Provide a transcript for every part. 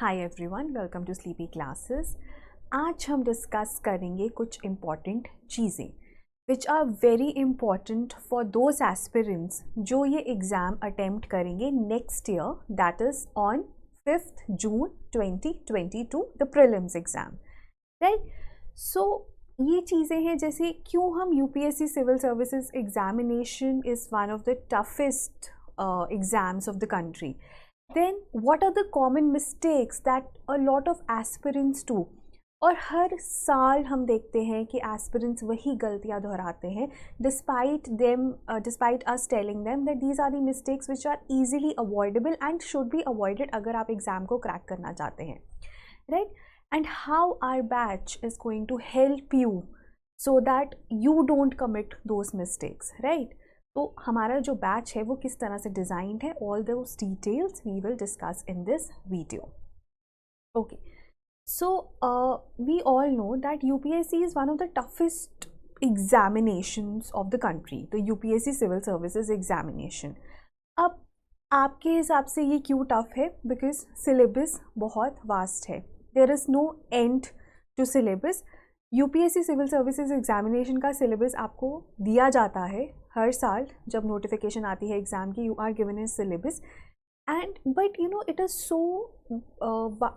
Hi everyone, welcome to sleepy classes. आज हम discuss करेंगे कुछ इम्पॉर्टेंट चीज़ें which are very important for those aspirants जो ये एग्ज़ाम अटेम्प्ट करेंगे next year, that is on 5th June 2022 the prelims exam, right. So ये चीज़ें हैं जैसे क्यों हम UPSC civil services examination is one of the toughest exams of the country. Then what are the common mistakes that a lot of aspirants do? और हर साल हम देखते हैं कि एस्पिरेंट्स वही गलतियां दोहराते हैं despite us telling them that these are the mistakes which are easily avoidable and should be avoided अगर आप एग्जाम को क्रैक करना चाहते हैं, right. And how our batch is going to help you so that you don't commit those mistakes, right. तो हमारा जो batch है वो किस तरह से डिज़ाइंड है, all those details we will discuss in this video. Okay, so we all know that UPSC is one of the toughest examinations of the country, तो यूपीएससी सिविल सर्विसेज एग्जामिनेशन। अब आपके हिसाब से ये क्यों टफ है? Because syllabus बहुत vast है, there is no end to syllabus. UPSC civil services examination का सिलेबस आपको दिया जाता है हर साल जब नोटिफिकेशन आती है एग्ज़ाम की, you are given a syllabus and but you know it is so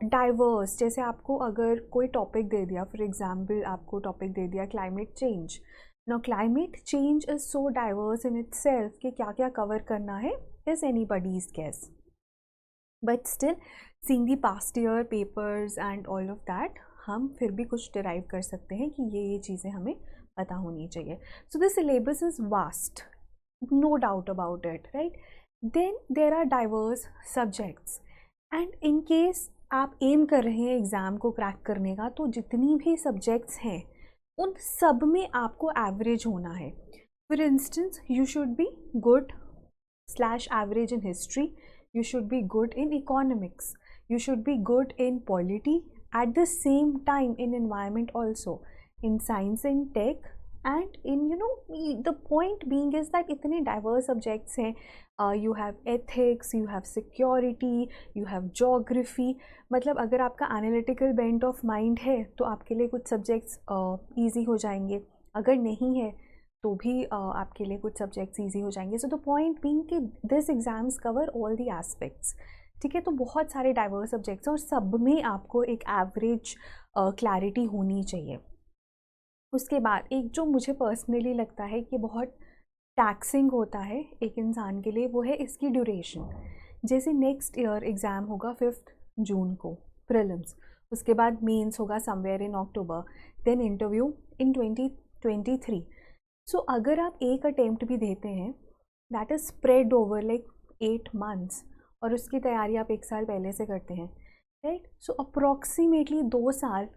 diverse. जैसे आपको अगर कोई टॉपिक दे दिया, फॉर एग्जाम्पल आपको टॉपिक दे दिया climate change. Now climate change is so diverse in itself कि क्या क्या कवर करना है is anybody's guess, but still seeing the past year papers and all of that हम फिर भी कुछ डिराइव कर सकते हैं कि ये चीज़ें हमें पता होनी चाहिए। So the syllabus is vast, no doubt about it, right. Then there are diverse subjects and in case आप एम कर रहे हैं एग्ज़ाम को क्रैक करने का, तो जितनी भी सब्जेक्ट्स हैं उन सब में आपको एवरेज होना है। For instance you should be good / average in history, you should be good in economics, you should be good in polity, at the same time in environment also, in science and tech, and in the point being is that इतने diverse subjects हैं, you have ethics, you have security, you have geography। मतलब अगर आपका analytical bent of mind है तो आपके लिए कुछ subjects easy हो जाएंगे, अगर नहीं है तो भी आपके लिए कुछ सब्जेक्ट्स ईजी हो जाएंगे। सो द पॉइंट बीइंग कि this exams cover all the aspects, ठीक है। तो बहुत सारे डाइवर्स सब्जेक्ट्स हैं और सब में आपको एक एवरेज क्लैरिटी होनी चाहिए। उसके बाद एक जो मुझे पर्सनली लगता है कि बहुत टैक्सिंग होता है एक इंसान के लिए, वो है इसकी ड्यूरेशन। जैसे नेक्स्ट ईयर एग्ज़ाम होगा 5th June को प्रीलिम्स, उसके बाद मेंस होगा somewhere in October, then interview in 2023। So अगर आप एक अटेम्प्ट भी देते हैं that is spread over like 8 months और उसकी तैयारी आप 1 साल पहले से करते हैं, राइट। सो अप्रॉक्सीमेटली 2 साल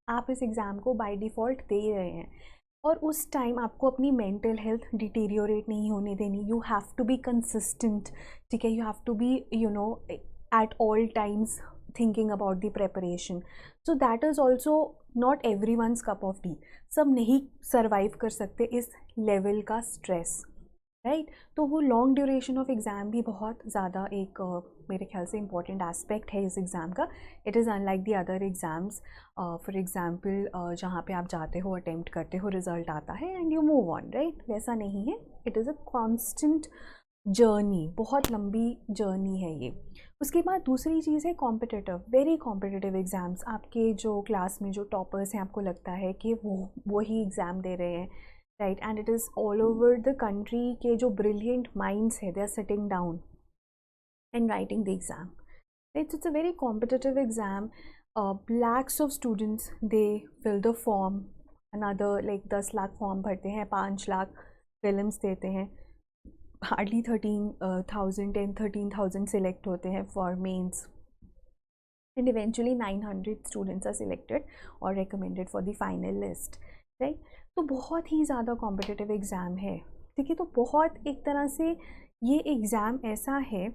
आप इस एग्ज़ाम को बाय डिफ़ॉल्ट दे रहे हैं और उस टाइम आपको अपनी मेंटल हेल्थ डिटीरियोरेट नहीं होने देनी। You have to be consistent, ठीक है। You have to be at all times thinking about the preparation, so that is also not everyone's cup of tea। सब नहीं सर्वाइव कर सकते इस लेवल का स्ट्रेस, राइट। तो वो लॉन्ग ड्यूरेशन ऑफ एग्ज़ाम भी बहुत ज़्यादा एक मेरे ख्याल से इम्पॉर्टेंट एस्पेक्ट है इस एग्ज़ाम का। It is unlike the other exams, for example जहाँ पे आप जाते हो, अटेम्प्ट करते हो, रिज़ल्ट आता है and you move on, right. वैसा नहीं है, it is a constant journey, बहुत लंबी जर्नी है ये। उसके बाद दूसरी चीज़ है कॉम्पिटिटिव, वेरी कॉम्पिटिटिव एग्ज़ाम्स। आपके जो क्लास में जो टॉपर्स हैं, आपको लगता है कि वो ही एग्ज़ाम दे रहे हैं, right. And it is all over the country के जो ब्रिलियंट माइंड्स है, they are sitting down and writing the exam, it's a very competitive exam. Lakhs of students they fill the form, another like 10 lakh form भरते हैं, 5 lakh prelims देते हैं, hardly 13,000 select होते हैं for mains and eventually 900 students are selected और recommended for the final list, right. तो बहुत ही ज़्यादा कॉम्पिटिटिव एग्ज़ाम है, ठीक है। तो बहुत एक तरह से ये एग्ज़ाम ऐसा है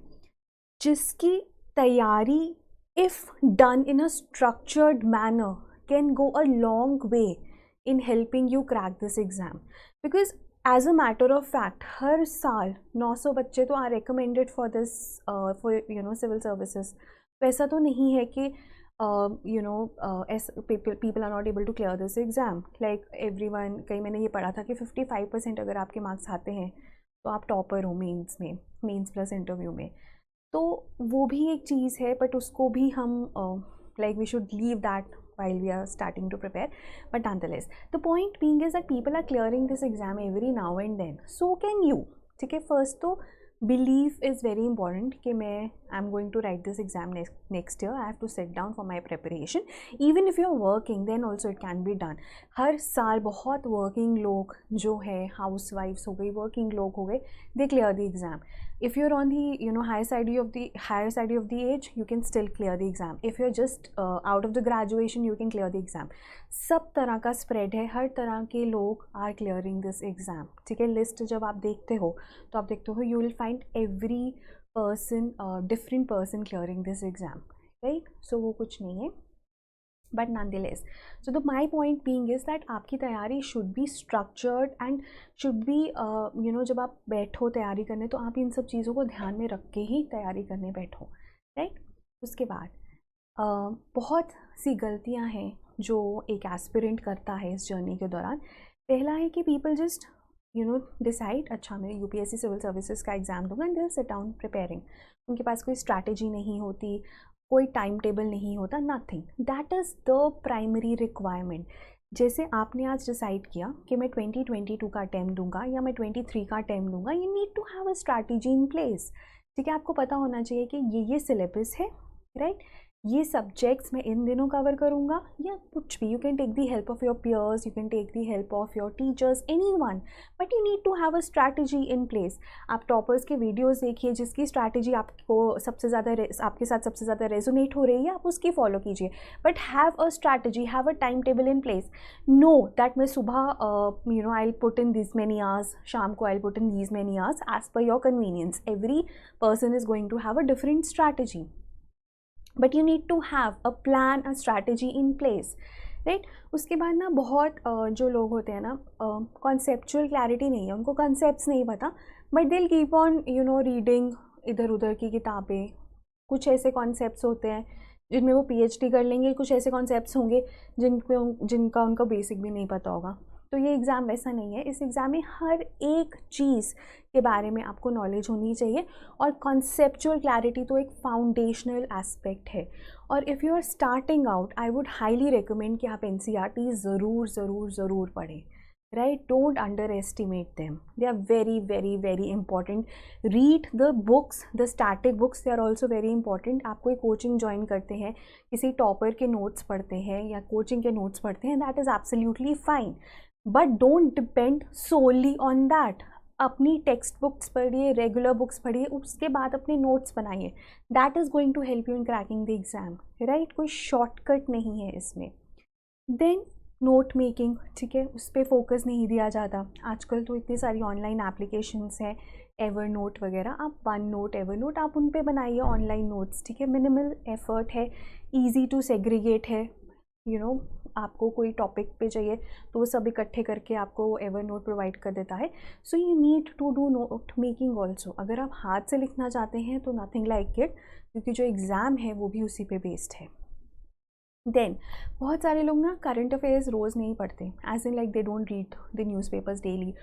जिसकी तैयारी if done in a structured manner can go a long way in helping you crack this exam. Because as a matter of fact हर साल 900 बच्चे तो are recommended for this for civil services, वैसा तो नहीं है कि people are not able to clear this exam. Like everyone, कहीं मैंने ये पढ़ा था कि 55% अगर आपके मार्क्स आते हैं तो आप टॉपर हो मेंस में, मेंस प्लस इंटरव्यू में. तो वो भी एक चीज़ है, बट उसको भी हम like we should leave that while we are starting to prepare. But nonetheless, the point being is that people are clearing this exam every now and then. So can you. ठीक है, first तो belief is very important कि मैं I'm going to write this exam next year. I have to sit down for my preparation. Even if you're working, then also it can be done. हर साल बहुत working लोग जो है, housewives हो गई, working लोग हो गए, they clear the exam. If you're on the higher side of the age, you can still clear the exam. If you're just out of the graduation, you can clear the exam. सब तरह का spread है, हर तरह के लोग are clearing this exam. ठीक है, list जब आप देखते हो तो आप देखते हो you will find every person, different person clearing this exam, right? So वो कुछ नहीं है. But nonetheless, so my point being is that आपकी तैयारी should be structured and should be जब आप बैठो तैयारी करने तो आप इन सब चीज़ों को ध्यान में रख के ही तैयारी करने बैठो, right? उसके बाद बहुत सी गलतियां हैं जो एक एस्पिरेंट करता है इस जर्नी के दौरान. पहला है कि people just डिसाइड, अच्छा मैं यूपीएससी सिविल सर्विसेज का एग्ज़ाम दूंगा एंड दिल सिट डाउन प्रिपेयरिंग. उनके पास कोई स्ट्रैटेजी नहीं होती, कोई टाइम टेबल नहीं होता, nothing. That is the primary requirement. जैसे आपने आज डिसाइड किया कि मैं 2022 का अटैम्प्ट दूंगा या मैं 23 का अटैम्प्ट दूंगा, you need to have a strategy in place. ठीक है, आपको पता होना चाहिए कि ये सिलेबस है, राइट? ये सब्जेक्ट्स मैं इन दिनों कवर करूँगा या कुछ भी. You can take the help of your peers, you can take the help of your teachers, anyone, but you need to have a strategy in place. आप टॉपर्स के वीडियोस देखिए जिसकी स्ट्रैटेजी आपको सबसे ज़्यादा आपके साथ सबसे ज़्यादा रेजोनेट हो रही है, आप उसकी फॉलो कीजिए. But have a strategy, have a time table in place. No that मैं सुबह I will put in this many hours, शाम को I will put in these many hours, as per your convenience. Every person is going to have a different strategy. But you need to have a plan, a strategy in place, right? उसके बाद ना बहुत जो लोग होते हैं ना, conceptual clarity नहीं है, उनको कॉन्सेप्ट्स नहीं पता, बट दिल कीप ऑन रीडिंग इधर उधर की किताबें. कुछ ऐसे कॉन्सेप्ट्स होते हैं जिनमें वो पीएचडी कर लेंगे, कुछ ऐसे कॉन्सेप्ट्स होंगे जिनका उनका बेसिक भी नहीं पता होगा. तो ये एग्ज़ाम वैसा नहीं है. इस एग्ज़ाम में हर एक चीज़ के बारे में आपको नॉलेज होनी चाहिए, और कॉन्सेप्चुअल क्लैरिटी तो एक फाउंडेशनल एस्पेक्ट है. और if you are starting out, I would highly recommend कि आप एनसीईआरटी ज़रूर ज़रूर ज़रूर पढ़ें, right? Don't underestimate them. They are very very very important. Read the books, the static books, they are also very important. आप कोई coaching join करते हैं, किसी टॉपर के नोट्स पढ़ते हैं या कोचिंग के नोट्स पढ़ते हैं, that is absolutely fine, but don't depend solely on that. अपनी टेक्स्ट बुक्स पढ़िए, रेगुलर बुक्स पढ़िए, उसके बाद अपने नोट्स बनाइए. That is going to help you in cracking the exam, right? कोई शॉर्टकट नहीं है इसमें. देन नोट मेकिंग, ठीक है, उस पर फोकस नहीं दिया जाता. आजकल तो इतनी सारी ऑनलाइन एप्लीकेशंस हैं, एवर नोट वगैरह. आप वन नोट, एवर नोट, आप उन पे बनाइए ऑनलाइन नोट्स. ठीक है, मिनिमल एफर्ट है, ईजी टू सेग्रीगेट है. आपको कोई टॉपिक पे चाहिए तो वो सब इकट्ठे करके आपको एवर नोट प्रोवाइड कर देता है. So you need to do note making also. अगर आप हाथ से लिखना चाहते हैं तो नथिंग लाइक इट, क्योंकि जो एग्ज़ाम है वो भी उसी पे बेस्ड है. देन बहुत सारे लोग ना करंट अफेयर्स रोज़ नहीं पढ़ते, as in like they don't read the newspapers daily.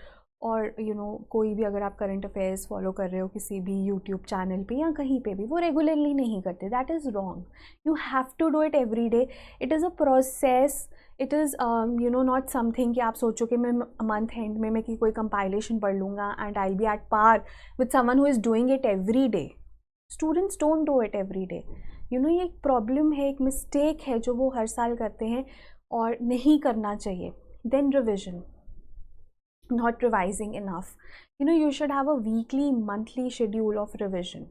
और कोई भी अगर आप करंट अफेयर्स फॉलो कर रहे हो किसी भी यूट्यूब चैनल पे या कहीं पे भी, वो रेगुलरली नहीं करते. That is wrong. You have to do it every day. It is a process. It is not something कि आप सोचो कि मैं मंथ एंड में मैं कोई कंपाइलेशन पढ़ लूँगा and I will be at par with someone who is doing it every day. Students don't do it every day. ये एक प्रॉब्लम है, एक मिस्टेक है जो वो हर साल करते हैं और नहीं करना चाहिए. Then revision, not revising enough. You should have a weekly, monthly schedule of revision,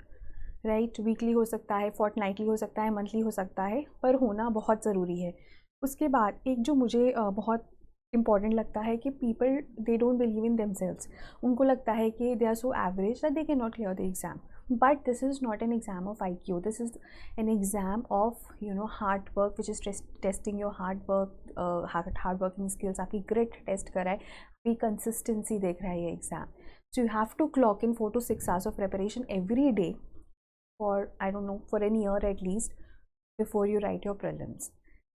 right? Weekly हो सकता है, fortnightly हो सकता है, monthly हो सकता है, पर होना बहुत ज़रूरी है. उसके बाद एक जो मुझे बहुत इम्पॉर्टेंट लगता है कि people they don't believe in themselves. उनको लगता है कि they are so average that they cannot clear the exam. But this is not an exam of IQ. This is an exam of hard work, which is testing your hard work, hard working skills. आपकी grit test कर रहा है, आपकी consistency देख रहा है ये exam. So you have to clock in 4 to 6 hours of preparation every day. For I don't know for an year at least before you write your prelims,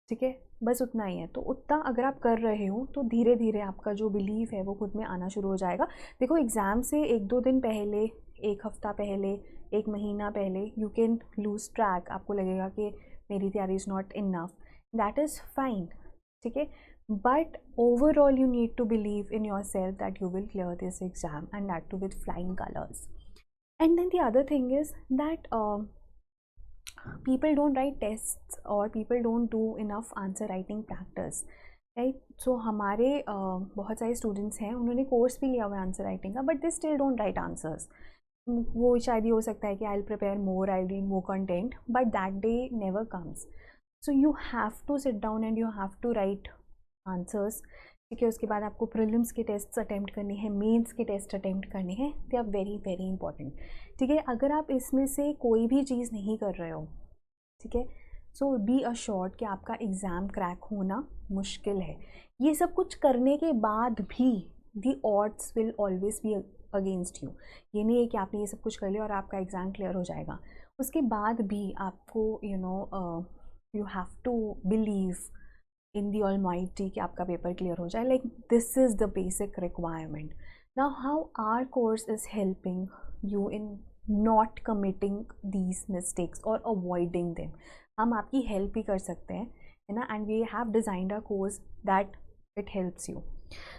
ठीक है, बस उतना ही है। तो उतना अगर आप कर रहे हो तो धीरे धीरे आपका जो बिलीव है वो खुद में आना शुरू हो जाएगा। देखो एग्ज़ाम से 1-2 दिन पहले, 1 हफ्ता पहले, 1 महीना पहले यू कैन लूज ट्रैक, आपको लगेगा कि मेरी तैयारी is not enough, that is fine, ठीक है, but overall you need to believe in yourself that you will clear this exam, and that too with flying colors. And then the other thing is that people don't write tests or people don't do enough answer writing practice, right? So हमारे बहुत सारे students हैं, उन्होंने course भी लिया हुआ है answer writing का, but they still don't write answers. वो शायद ये हो सकता है कि I will prepare more, I read more content, but that day never comes. So you have to sit down and you have to write answers, ठीक है। उसके बाद आपको प्रीलिम्स के टेस्ट अटैम्प्ट करने हैं, मेंस के टेस्ट अटैम्प्ट करने हैं, they are very very important, ठीक है। अगर आप इसमें से कोई भी चीज़ नहीं कर रहे हो, ठीक है, सो बी अश्योर्ड कि आपका एग्ज़ाम क्रैक होना मुश्किल है। ये सब कुछ करने के बाद भी the odds will always be against you. ये नहीं है कि आपने ये सब कुछ कर लिया और आपका एग्ज़ाम क्लियर हो जाएगा, उसके बाद भी आपको you have to believe in the almighty कि आपका पेपर क्लियर हो जाए। Like this is the basic requirement. Now how our course is helping you in not committing these mistakes और अवॉइडिंग देम। हम आपकी हेल्प भी कर सकते हैं, है ना, and we have designed a course that it helps you.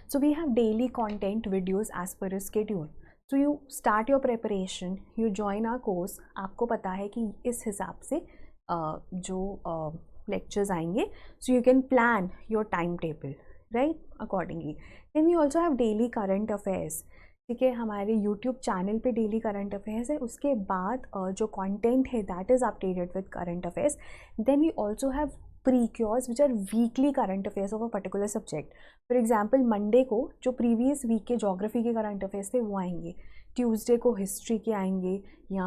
So we have daily content videos as per schedule. So you start your preparation, you join our course, आपको पता है कि इस हिसाब से जो lectures आएंगे, so you can plan your timetable right accordingly. Then we also have daily current affairs, ठीक है, हमारे YouTube चैनल पे डेली करंट अफेयर्स है। उसके बाद जो कंटेंट है that is updated with current affairs. Then we also have precourse which are weekly current affairs of a particular subject. For example Monday को जो प्रीवियस वीक के geography के करंट अफेयर्स थे वो आएंगे, ट्यूसडे को हिस्ट्री के आएंगे, या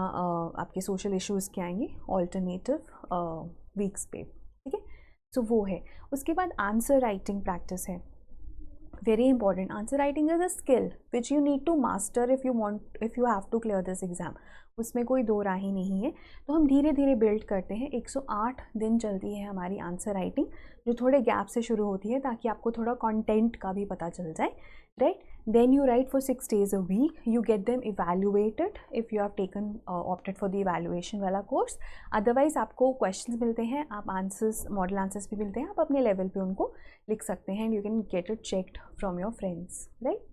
आपके सोशल इश्यूज़ के आएंगे ऑल्टरनेटिव वीक्स पे, ठीक है। सो वो है। उसके बाद आंसर राइटिंग प्रैक्टिस है, very important. Answer writing is a skill which you need to master if you have to clear this exam, उसमें कोई दो राह ही नहीं है। तो हम धीरे धीरे बिल्ड करते हैं। 108 दिन चलती है हमारी आंसर राइटिंग, जो थोड़े गैप से शुरू होती है ताकि आपको थोड़ा कंटेंट का भी पता चल जाए, right. Then you write for 6 days a week, you get them evaluated if you have taken opted for the evaluation वाला कोर्स। अदरवाइज आपको क्वेश्चंस मिलते हैं, आप आंसर्स, मॉडल आंसर्स भी मिलते हैं, आप अपने लेवल पे उनको लिख सकते हैं, and you can get it checked from your friends, right.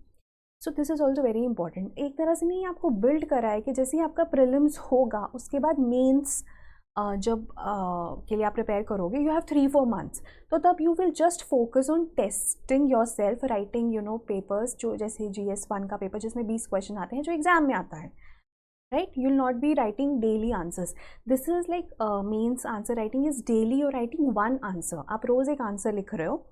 So this is also very important. एक तरह से नहीं आपको बिल्ड करा है कि जैसे ही आपका प्रीलिम्स होगा उसके बाद मेंस जब के लिए आप प्रिपेयर करोगे, यू हैव 3-4 months, तो तब you will just focus on testing your self, writing papers, जो जैसे GS1 का पेपर जिसमें 20 क्वेश्चन आते हैं जो एग्जाम में आता है, right. You will not be writing daily answers. This is like mains answer writing is daily you writing 1 answer. आप रोज़ एक आंसर लिख रहे हो,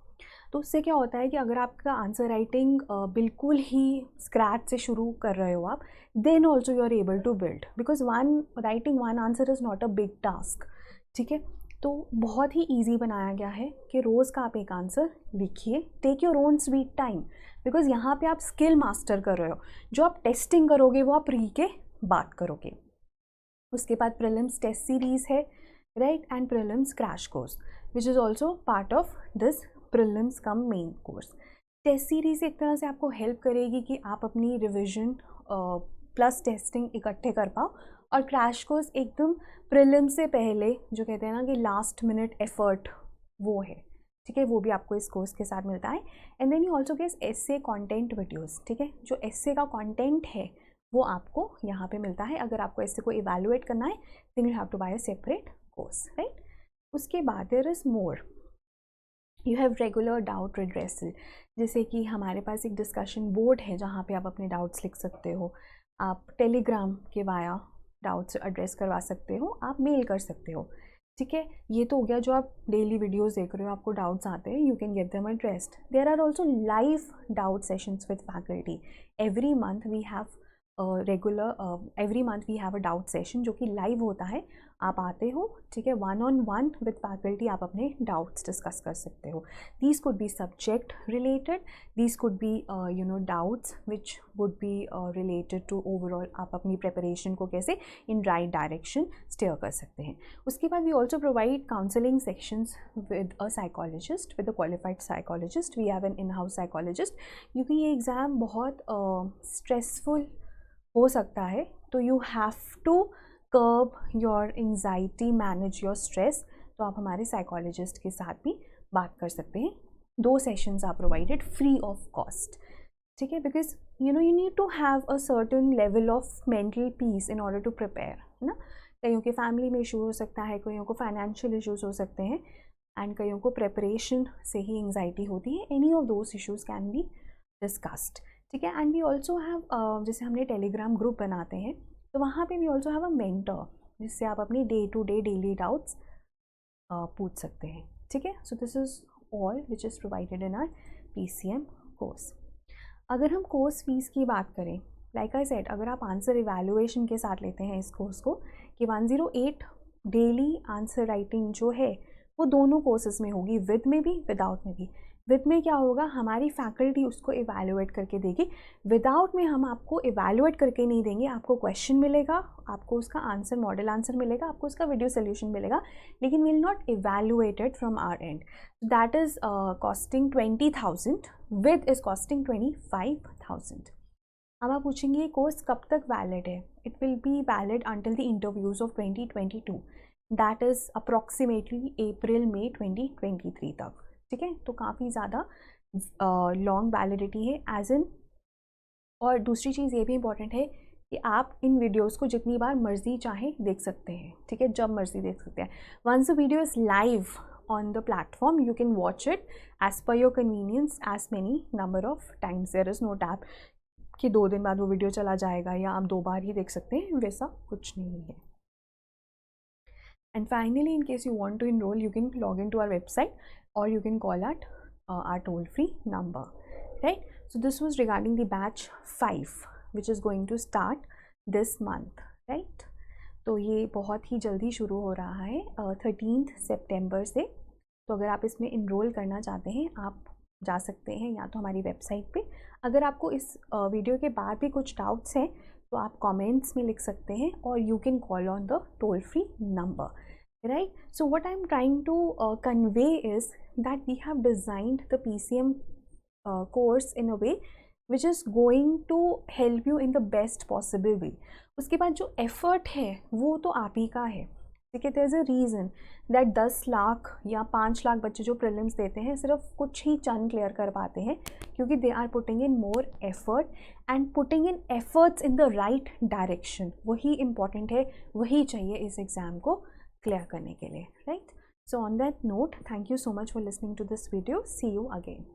तो उससे क्या होता है कि अगर आपका आंसर राइटिंग बिल्कुल ही स्क्रैच से शुरू कर रहे हो आप, then also you are able to build, because writing 1 answer is not a big task, ठीक है। तो बहुत ही ईजी बनाया गया है कि रोज़ का आप एक आंसर लिखिए, take your own sweet time, because यहाँ पे आप स्किल मास्टर कर रहे हो। जो आप टेस्टिंग करोगे वो आप री के बात करोगे। उसके बाद प्रीलिम्स टेस्ट सीरीज़ है, right, and prelims crash course which is also part of this prelims cum main course. Test series एक तरह से आपको हेल्प करेगी कि आप अपनी रिविजन प्लस टेस्टिंग इकट्ठे कर पाओ, और क्रैश कोर्स एकदम प्रीलिम्स से पहले जो कहते हैं ना कि लास्ट मिनट एफर्ट, वो है, ठीक है, वो भी आपको इस कोर्स के साथ मिलता है। And then you also get essay content videos, ठीक है, जो एस्से का कॉन्टेंट है वो आपको यहाँ पे मिलता है। अगर आपको एस्से को इवेलुएट करना है then you have to buy a separate course, right. उसके बाद there is more, you have regular doubt redressal, जैसे कि हमारे पास एक डिस्कशन बोर्ड है जहाँ पे आप अपने डाउट्स लिख सकते हो, आप टेलीग्राम के वाया डाउट्स एड्रेस करवा सकते हो, आप मेल कर सकते हो, ठीक है। ये तो हो गया जो आप डेली वीडियोस देख रहे हो, आपको डाउट्स आते हैं, you can get them addressed. There are also live doubt sessions with faculty. Every month we have regular every month we have a doubt session जो कि लाइव होता है. आप आते हो, ठीक है, 1-on-1 विद फैकल्टी आप अपने डाउट्स डिस्कस कर सकते हो. These could be subject related, these could be doubts which would be related to overall आप अपनी प्रिपरेशन को कैसे इन राइट डायरेक्शन स्टेयर कर सकते हैं. उसके बाद we also provide counselling sections with a psychologist, with a qualified psychologist. We have an in house psychologist. क्योंकि ये एग्ज़ाम बहुत स्ट्रेसफुल हो सकता है, तो you have to curb your anxiety, manage your stress. तो आप हमारे साइकोलॉजिस्ट के साथ भी बात कर सकते हैं. 2 sessions are provided free of cost, ठीक है, because you need to have a certain level of mental peace in order to prepare, है ना. कईयों के फैमिली में इशू हो सकता है, कईयों को फाइनेंशियल इश्यूज हो सकते हैं, एंड कईयों को प्रिपरेशन से ही एंजाइटी होती है. Any of those issues can be discussed, ठीक है. एंड वी ऑल्सो हैव जैसे हमने टेलीग्राम ग्रुप बनाते हैं, तो वहाँ पे we also have a mentor जिससे आप अपनी day to day daily doubts पूछ सकते हैं, ठीक है. So this is all which is provided in our PCM course. अगर हम कोर्स फीस की बात करें, लाइक आई सेड, अगर आप आंसर इवैल्यूएशन के साथ लेते हैं इस कोर्स को, कि 108 डेली आंसर राइटिंग जो है वो दोनों कोर्सेज में होगी, विद में भी विदाउट में भी. विद में क्या होगा, हमारी फैकल्टी उसको इवैल्यूएट करके देगी. विदाउट में हम आपको इवैल्यूएट करके नहीं देंगे. आपको क्वेश्चन मिलेगा, आपको उसका आंसर, मॉडल आंसर मिलेगा, आपको उसका वीडियो सोल्यूशन मिलेगा, लेकिन will not evaluated from our and. That is costing 20,000. With is costing 25,000. अब आप पूछेंगे ये कोर्स कब तक वैलिड है. It will be valid until the interviews of 2022. That is approximately April May 2023 तक, ठीक है. तो काफ़ी ज़्यादा लॉन्ग वैलिडिटी है एज इन. और दूसरी चीज़ ये भी इम्पॉर्टेंट है कि आप इन वीडियोस को जितनी बार मर्जी चाहें देख सकते हैं, ठीक है, जब मर्जी देख सकते हैं. Once the video is live on the platform, you can watch it as per your convenience as many number of times. There is no tab कि 2 दिन बाद वो वीडियो चला जाएगा या आप 2 बार ही देख सकते हैं, वैसा कुछ नहीं है. And finally, in case you want to enroll, you can log into our website or you can call at our toll-free number, right? So this was regarding the batch 5 which is going to start this month, right? तो ये बहुत ही जल्दी शुरू हो रहा है 13 सितंबर से. तो अगर आप इसमें इनरोल करना चाहते हैं, आप जा सकते हैं या तो हमारी वेबसाइट पे. अगर आपको इस वीडियो के बाद भी कुछ डाउट्स हैं तो आप कमेंट्स में लिख सकते हैं, और you can call on the toll free number, right? So what I'm trying to convey is that we have designed the PCM course in a way which is going to help you in the best possible way. उसके बाद जो effort है वो तो आप ही का है, ठीक है. there is a reason that 10 lakh या 5 लाख बच्चे जो प्रीलिम्स देते हैं सिर्फ कुछ ही चंद क्लियर कर पाते हैं, क्योंकि they are putting in more effort and putting in efforts in the right direction. वही important है, वही चाहिए इस एग्ज़ाम को क्लियर करने के लिए, right. So on that note, thank you so much for listening to this video. See you again.